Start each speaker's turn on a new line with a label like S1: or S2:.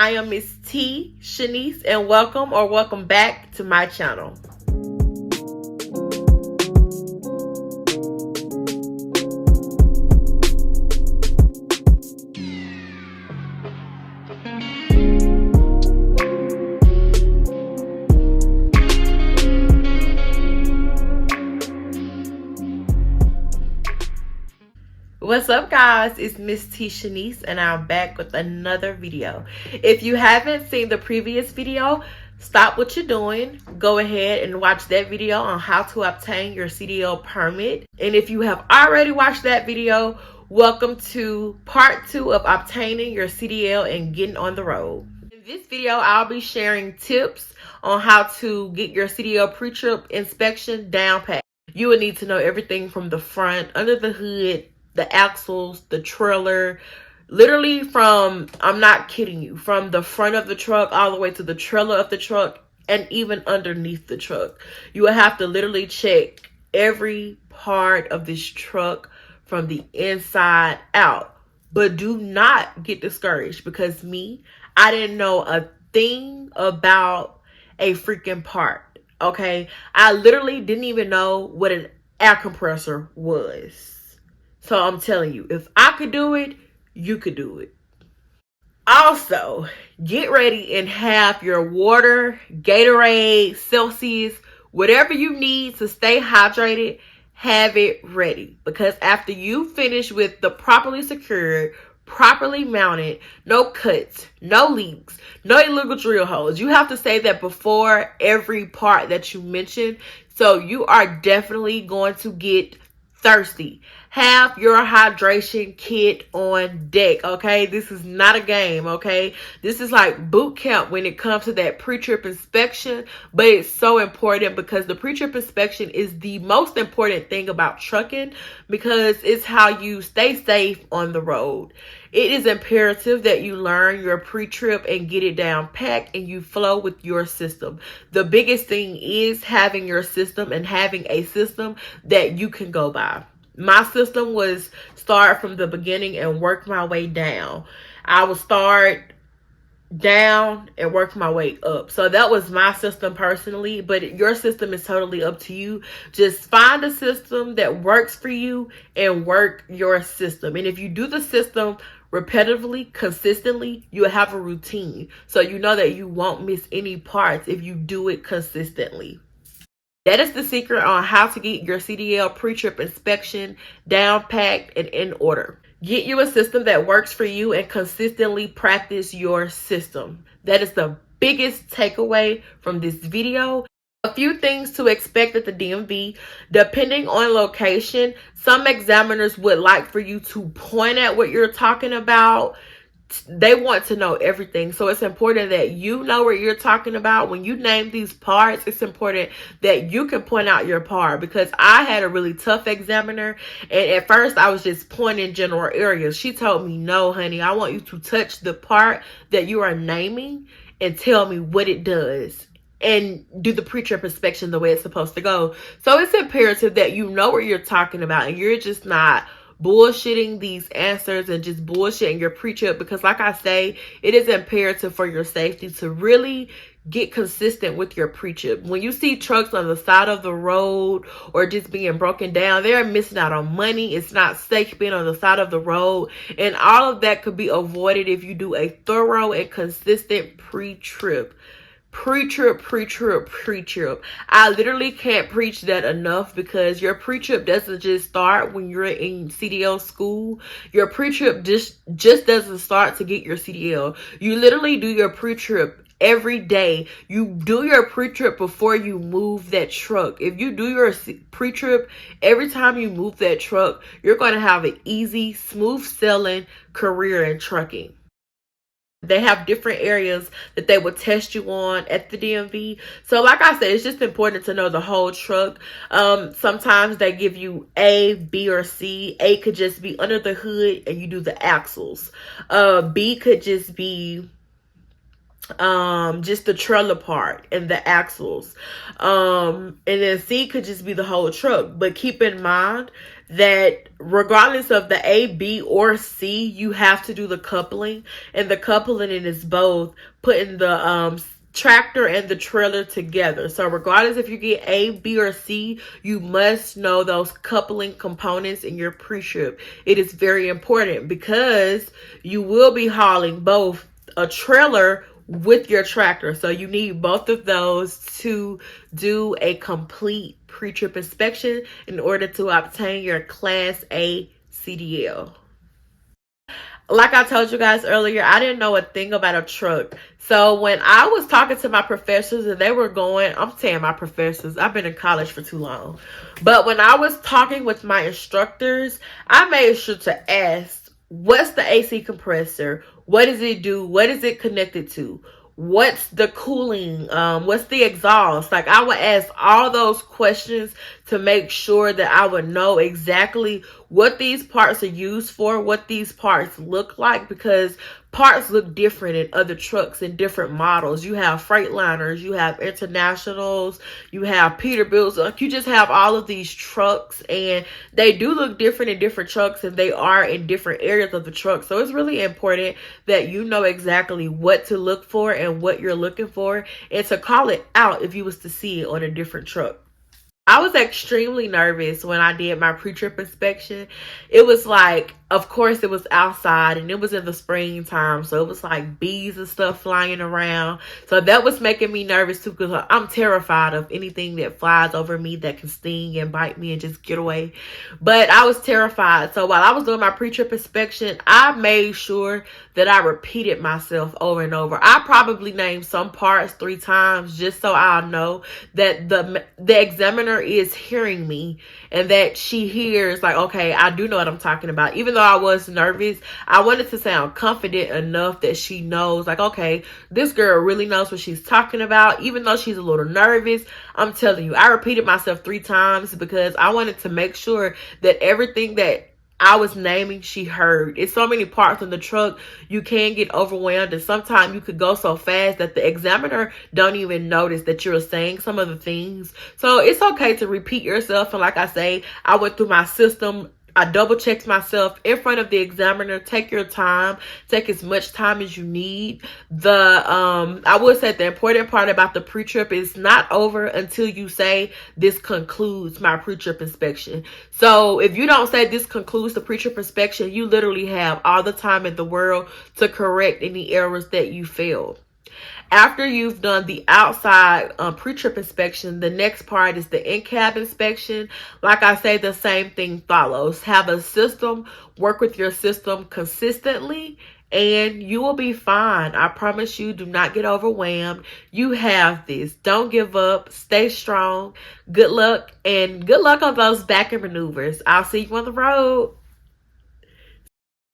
S1: I am Miss T, Shanice, and welcome back to my channel. What's up, guys? It's Miss T Shanice, and I'm back with another video. If you haven't seen the previous video, stop what you're doing, go ahead and watch that video on how to obtain your CDL permit. And if you have already watched that video, welcome to part 2 of obtaining your CDL and getting on the road. In this video, I'll be sharing tips on how to get your CDL pre-trip inspection down pat. You will need to know everything from the front, under the hood, the axles, the trailer, literally from, I'm not kidding you, from the front of the truck all the way to the trailer of the truck and even underneath the truck. You will have to literally check every part of this truck from the inside out. But do not get discouraged, because I didn't know a thing about a freaking part, okay? I literally didn't even know what an air compressor was. So I'm telling you, if I could do it, you could do it. Also, get ready and have your water, Gatorade, Celsius, whatever you need to stay hydrated, have it ready. Because after you finish with the properly secured, properly mounted, no cuts, no leaks, no illegal drill holes, you have to say that before every part that you mention. So you are definitely going to get thirsty. Have your hydration kit on deck, okay? This is not a game, okay? This is like boot camp when it comes to that pre-trip inspection, but it's so important because the pre-trip inspection is the most important thing about trucking, because it's how you stay safe on the road. It is imperative that you learn your pre-trip and get it down packed and you flow with your system. The biggest thing is having your system and having a system that you can go by. My system was start from the beginning and work my way down. I would start down and work my way up. So that was my system personally, but your system is totally up to you. Just find a system that works for you and work your system. And if you do the system repetitively, consistently, you will have a routine. So you know that you won't miss any parts if you do it consistently. That is the secret on how to get your CDL pre-trip inspection down packed and in order. Get you a system that works for you and consistently practice your system. That is the biggest takeaway from this video. A few things to expect at the DMV. Depending on location, some examiners would like for you to point at what you're talking about. They want to know everything. So it's important that you know what you're talking about. When you name these parts, it's important that you can point out your part, because I had a really tough examiner, and at first I was just pointing general areas. She told me, no, honey, I want you to touch the part that you are naming and tell me what it does, and do the pre-trip inspection the way it's supposed to go. So it's imperative that you know what you're talking about and you're just not bullshitting these answers and just bullshitting your pre-trip, because like I say, it is imperative for your safety to really get consistent with your pre-trip. When you see trucks on the side of the road or just being broken down, they're missing out on money. It's not safe being on the side of the road, and all of that could be avoided if you do a thorough and consistent pre-trip. Pre-trip. I literally can't preach that enough, because your pre-trip doesn't just start when you're in CDL school. Your pre-trip just doesn't start to get your CDL. You literally do your pre-trip every day. You do your pre-trip before you move that truck. If you do your pre-trip every time you move that truck, you're going to have an easy, smooth sailing career in trucking. They have different areas that they will test you on at the DMV. So like I said, it's just important to know the whole truck. Sometimes they give you A, B, or C. A could just be under the hood and you do the axles. B could just be just the trailer part and the axles. And then C could just be the whole truck. But keep in mind that regardless of the A, B, or C, you have to do the coupling. And the coupling is both putting the tractor and the trailer together. So regardless if you get A, B, or C, you must know those coupling components in your pre-trip. It is very important because you will be hauling both a trailer with your tractor. So you need both of those to do a complete pre-trip inspection in order to obtain your Class A CDL. Like I told you guys earlier, I didn't know a thing about a truck. So when I was talking to my professors and they were going, I'm saying my professors, I've been in college for too long. But when I was talking with my instructors, I made sure to ask, what's the AC compressor? What does it do? What is it connected to? What's the cooling? What's the exhaust? Like, I would ask all those questions to make sure that I would know exactly what these parts are used for, what these parts look like, because parts look different in other trucks and different models. You have Freightliners, you have Internationals, you have Peterbilts. Like, you just have all of these trucks, and they do look different in different trucks, and they are in different areas of the truck. So it's really important that you know exactly what to look for and what you're looking for, and to call it out if you was to see it on a different truck. I was extremely nervous when I did my pre-trip inspection. It was like, of course, it was outside and it was in the springtime. So it was like bees and stuff flying around. So that was making me nervous too, because I'm terrified of anything that flies over me that can sting and bite me and just get away. But I was terrified. So while I was doing my pre-trip inspection, I made sure that I repeated myself over and over. I probably named some parts 3 times just so I'll know that the examiner is hearing me and that she hears, like, okay, I do know what I'm talking about. Even though I was nervous, I wanted to sound confident enough that she knows, like, okay, this girl really knows what she's talking about. Even though she's a little nervous, I'm telling you, I repeated myself 3 times because I wanted to make sure that everything that I was naming, she heard. It's so many parts in the truck, you can get overwhelmed, and sometimes you could go so fast that the examiner don't even notice that you're saying some of the things. So it's okay to repeat yourself, and like I say, I went through my system. I double checked myself in front of the examiner. Take your time. Take as much time as you need. I would say the important part about the pre-trip is not over until you say this concludes my pre-trip inspection. So if you don't say this concludes the pre-trip inspection, you literally have all the time in the world to correct any errors that you failed. After you've done the outside pre-trip inspection, the next part is the in-cab inspection. Like I say, the same thing follows. Have a system, work with your system consistently, and you will be fine. I promise you, do not get overwhelmed. You have this. Don't give up. Stay strong. Good luck, and good luck on those back end maneuvers. I'll see you on the road.